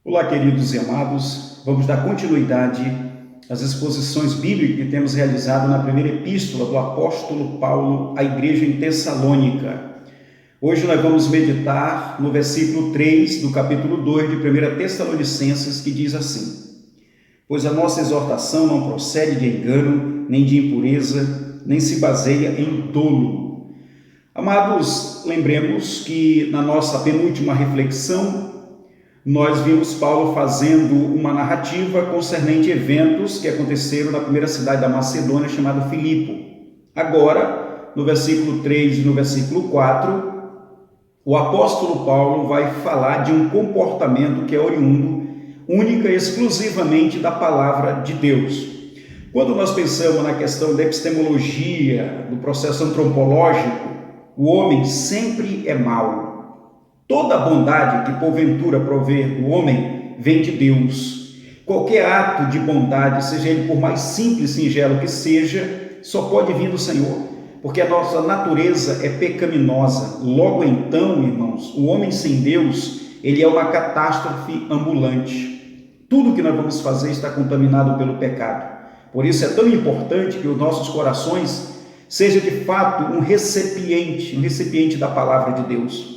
Olá, queridos e amados, vamos dar continuidade às exposições bíblicas que temos realizado na primeira epístola do apóstolo Paulo à igreja em Tessalônica. Hoje nós vamos meditar no versículo 3 do capítulo 2 de 1 Tessalonicenses, que diz assim: Pois a nossa exortação não procede de engano, nem de impureza, nem se baseia em dolo. Amados, lembremos que na nossa penúltima reflexão, nós vimos Paulo fazendo uma narrativa concernente eventos que aconteceram na primeira cidade da Macedônia, chamada Filipo. Agora, no versículo 3 e no versículo 4, o apóstolo Paulo vai falar de um comportamento que é oriundo, única e exclusivamente da palavra de Deus. Quando nós pensamos na questão da epistemologia, do processo antropológico, o homem sempre é mau. Toda bondade que porventura prover do homem vem de Deus. Qualquer ato de bondade, seja ele por mais simples e singelo que seja, só pode vir do Senhor, porque a nossa natureza é pecaminosa. Logo então, irmãos, o homem sem Deus, ele é uma catástrofe ambulante. Tudo que nós vamos fazer está contaminado pelo pecado. Por isso é tão importante que os nossos corações sejam de fato um recipiente da palavra de Deus.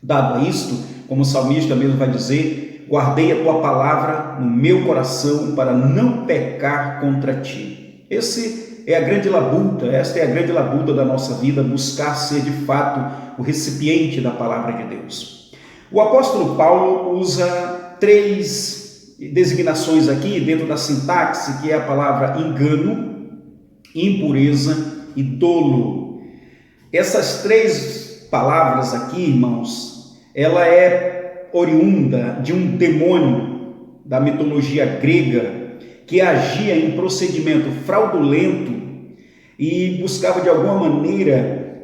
Dado a isto, como o salmista mesmo vai dizer, guardei a tua palavra no meu coração para não pecar contra ti. Esta é a grande labuta da nossa vida, buscar ser de fato o recipiente da palavra de Deus. O apóstolo Paulo usa três designações aqui dentro da sintaxe, que é a palavra engano, impureza e dolo. Essas três palavras aqui, irmãos, ela é oriunda de um demônio da mitologia grega que agia em procedimento fraudulento e buscava de alguma maneira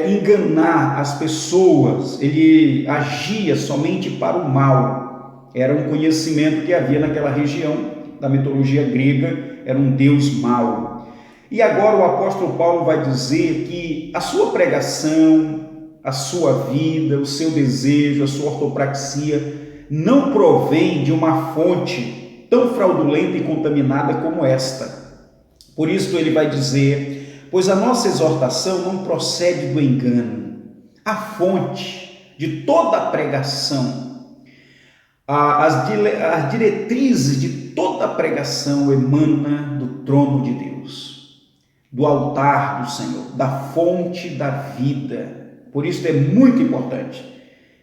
enganar as pessoas. Ele agia somente para o mal. Era um conhecimento que havia naquela região da mitologia grega, era um deus mau. E agora o apóstolo Paulo vai dizer que a sua pregação, a sua vida, o seu desejo, a sua ortopraxia não provém de uma fonte tão fraudulenta e contaminada como esta. Por isso ele vai dizer: pois a nossa exortação não procede do engano. A fonte de toda a pregação, as diretrizes de toda a pregação emana do trono de Deus, do altar do Senhor, da fonte da vida. Por isso é muito importante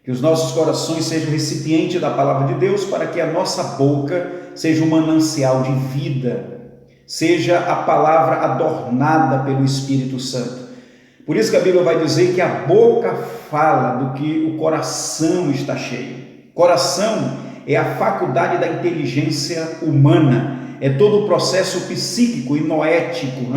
que os nossos corações sejam recipiente da palavra de Deus, para que a nossa boca seja um manancial de vida, seja a palavra adornada pelo Espírito Santo. Por isso que a Bíblia vai dizer que a boca fala do que o coração está cheio. Coração é a faculdade da inteligência humana, é todo o processo psíquico e noético,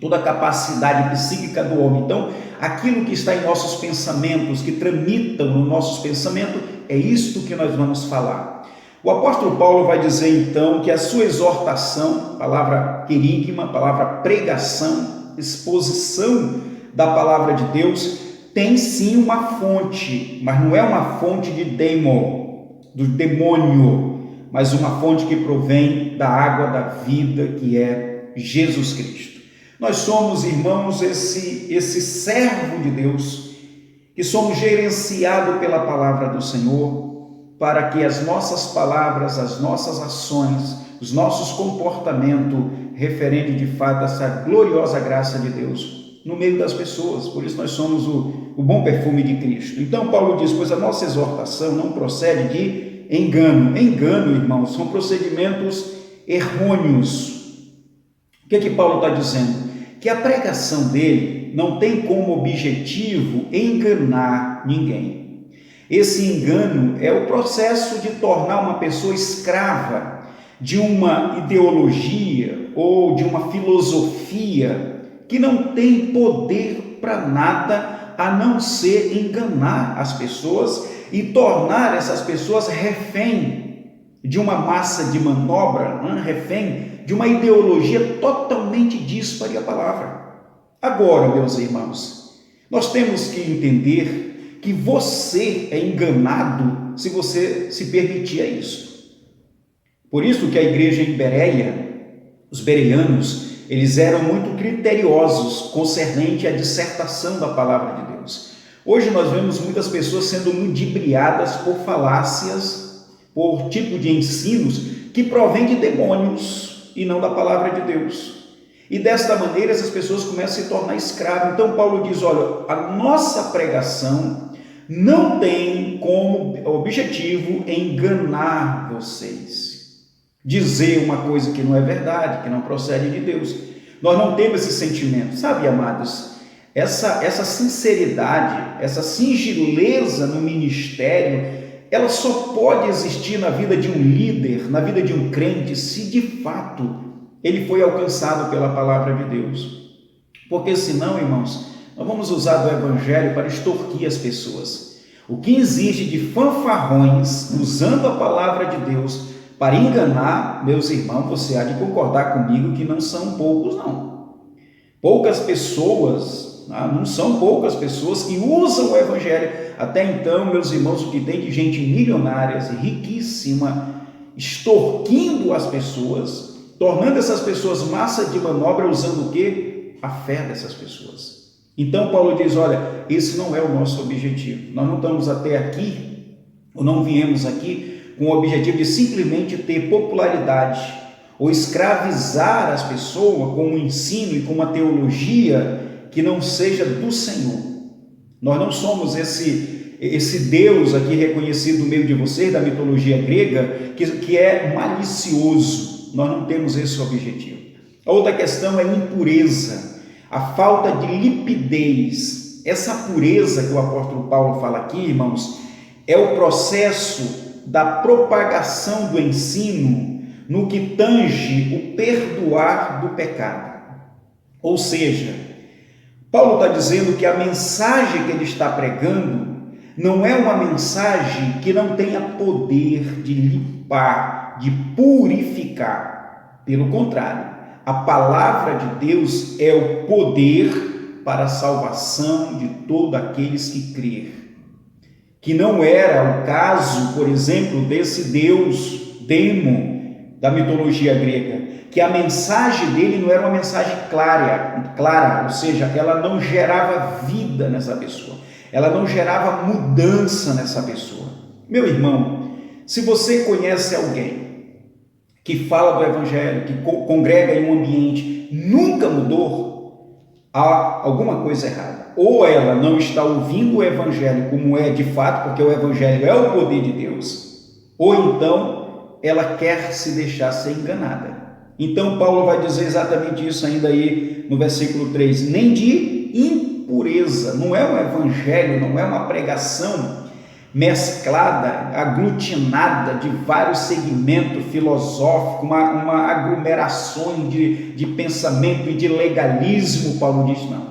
toda a capacidade psíquica do homem. Então, aquilo que está em nossos pensamentos, que tramitam nos nossos pensamentos, é isto que nós vamos falar. O apóstolo Paulo vai dizer então que a sua exortação, palavra querigma, palavra pregação, exposição da palavra de Deus, tem sim uma fonte, mas não é uma fonte de do demônio, mas uma fonte que provém da água da vida, que é Jesus Cristo. Nós somos, irmãos, esse servo de Deus, que somos gerenciados pela palavra do Senhor, para que as nossas palavras, as nossas ações, os nossos comportamentos referentes de fato a essa gloriosa graça de Deus no meio das pessoas. Por isso nós somos o bom perfume de Cristo. Então Paulo diz: pois a nossa exortação não procede de engano. Engano, irmãos, são procedimentos errôneos. O que é que Paulo está dizendo? Que a pregação dele não tem como objetivo enganar ninguém. Esse engano é o processo de tornar uma pessoa escrava de uma ideologia ou de uma filosofia que não tem poder para nada a não ser enganar as pessoas e tornar essas pessoas refém de uma massa de manobra, refém de uma ideologia totalmente díspare à palavra. Agora, meus irmãos, nós temos que entender que você é enganado se você se permitir a isso. Por isso que a igreja em Bereia, os bereanos, eles eram muito criteriosos concernente à dissertação da palavra de Deus. Hoje nós vemos muitas pessoas sendo ludibriadas por falácias, por tipo de ensinos que provém de demônios e não da palavra de Deus. E desta maneira essas pessoas começam a se tornar escravas. Então Paulo diz, olha, a nossa pregação não tem como objetivo enganar vocês. Dizer uma coisa que não é verdade, que não procede de Deus. Nós não temos esse sentimento. Sabe, amados, essa sinceridade, essa singeleza no ministério, ela só pode existir na vida de um líder, na vida de um crente, se de fato ele foi alcançado pela palavra de Deus. Porque senão, irmãos, nós vamos usar do evangelho para extorquir as pessoas. O que existe de fanfarrões usando a palavra de Deus para enganar, meus irmãos, você há de concordar comigo que não são poucos, não. Poucas pessoas, não são poucas pessoas que usam o evangelho. Até então, meus irmãos, o que tem de gente milionária, riquíssima, extorquindo as pessoas, tornando essas pessoas massa de manobra, usando o quê? A fé dessas pessoas. Então Paulo diz, olha, esse não é o nosso objetivo. Nós não estamos até aqui, ou não viemos aqui, com o objetivo de simplesmente ter popularidade, ou escravizar as pessoas com um ensino e com uma teologia que não seja do Senhor. Nós não somos esse Deus aqui reconhecido no meio de vocês, da mitologia grega, que é malicioso. Nós não temos esse objetivo. A outra questão é impureza, a falta de limpidez. Essa pureza que o apóstolo Paulo fala aqui, irmãos, é o processo da propagação do ensino no que tange o perdoar do pecado. Ou seja, Paulo está dizendo que a mensagem que ele está pregando não é uma mensagem que não tenha poder de limpar, de purificar. Pelo contrário, a palavra de Deus é o poder para a salvação de todos aqueles que crêem. Que não era o caso, por exemplo, desse deus Demo da mitologia grega, que a mensagem dele não era uma mensagem clara, ou seja, ela não gerava vida nessa pessoa, ela não gerava mudança nessa pessoa. Meu irmão, se você conhece alguém que fala do evangelho, que congrega em um ambiente, nunca mudou, há alguma coisa errada. Ou ela não está ouvindo o evangelho como é de fato, porque o evangelho é o poder de Deus, ou então ela quer se deixar ser enganada. Então Paulo vai dizer exatamente isso ainda aí no versículo 3, nem de impureza, não é um evangelho, não é uma pregação mesclada, aglutinada de vários segmentos filosóficos, uma aglomeração de pensamento e de legalismo. Paulo diz, não.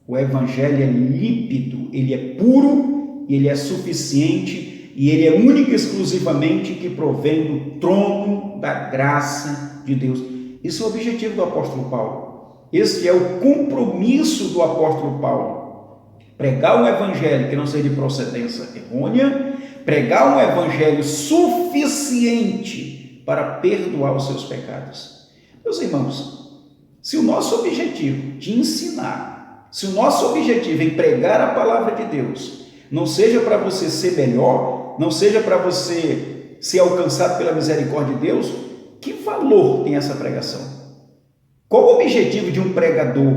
O evangelho é límpido, ele é puro, ele é suficiente e ele é único e exclusivamente que provém do trono da graça de Deus. Esse é o objetivo do apóstolo Paulo. Esse é o compromisso do apóstolo Paulo. Pregar um evangelho que não seja de procedência errônea, pregar um evangelho suficiente para perdoar os seus pecados. Meus irmãos, se o nosso objetivo de ensinar, se o nosso objetivo em pregar a palavra de Deus não seja para você ser melhor, não seja para você ser alcançado pela misericórdia de Deus, que valor tem essa pregação? Qual o objetivo de um pregador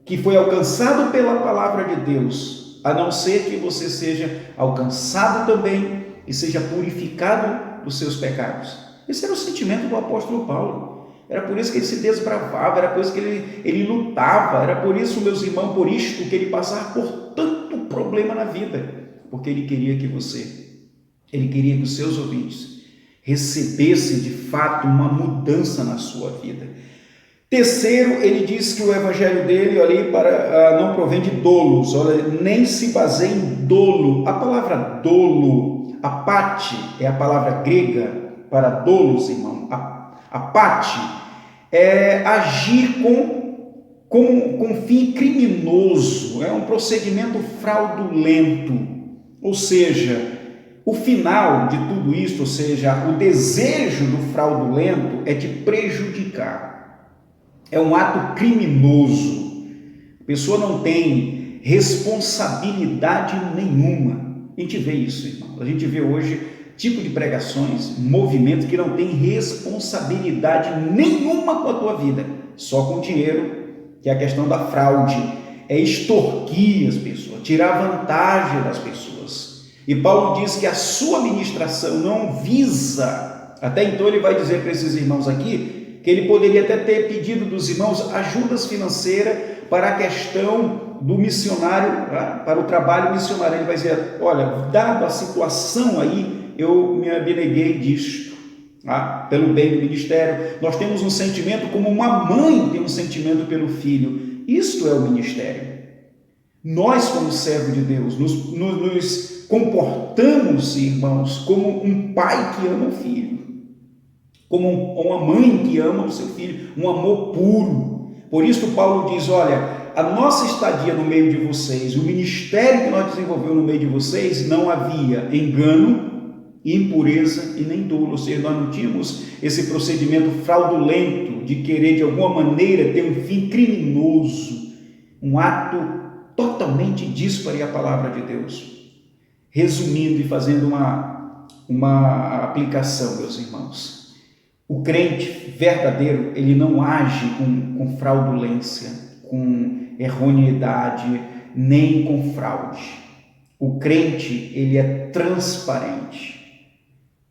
que foi alcançado pela palavra de Deus, a não ser que você seja alcançado também e seja purificado dos seus pecados? Esse era o sentimento do apóstolo Paulo. Era por isso que ele se desbravava, era por isso que ele lutava, era por isso, meus irmãos, por isto que ele passava por tanto problema na vida, porque ele queria que os seus ouvintes recebessem de fato uma mudança na sua vida. Terceiro, ele diz que o evangelho dele, olha, não provém de dolos, olha, nem se baseia em dolo. A palavra dolo, apate, é a palavra grega para dolos, irmão. Apate é agir com fim criminoso, é um procedimento fraudulento, ou seja, O final de tudo isso, ou seja, o desejo do fraudulento é te prejudicar. É um ato criminoso. A pessoa não tem responsabilidade nenhuma. A gente vê isso, irmão. A gente vê hoje tipo de pregações, movimentos que não tem responsabilidade nenhuma com a tua vida, só com dinheiro, que é a questão da fraude, é extorquir as pessoas, tirar vantagem das pessoas. E Paulo diz que a sua ministração não visa, até então ele vai dizer para esses irmãos aqui, que ele poderia até ter pedido dos irmãos ajudas financeiras para a questão do missionário, para o trabalho missionário. Ele vai dizer, olha, dada a situação aí, eu me abneguei disto, pelo bem do ministério. Nós temos um sentimento como uma mãe tem um sentimento pelo filho. Isto é o ministério. Nós, como servo de Deus, nos comportamos, irmãos, como um pai que ama o filho, como uma mãe que ama o seu filho, um amor puro. Por isso Paulo diz, olha, a nossa estadia no meio de vocês, o ministério que nós desenvolvemos no meio de vocês, não havia engano, impureza e nem dolo, ou seja, nós não tínhamos esse procedimento fraudulento de querer de alguma maneira ter um fim criminoso, um ato totalmente díspare à palavra de Deus. Resumindo e fazendo uma aplicação, meus irmãos, o crente verdadeiro, ele não age com fraudulência, com erroneidade, nem com fraude. O crente, ele é transparente,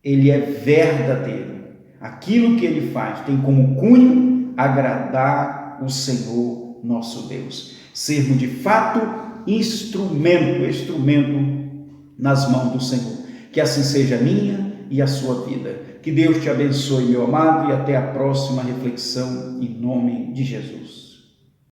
ele é verdadeiro. Aquilo que ele faz tem como cunho agradar o Senhor nosso Deus. Sermos de fato instrumento nas mãos do Senhor. Que assim seja a minha e a sua vida. Que Deus te abençoe, meu amado, e até a próxima reflexão em nome de Jesus.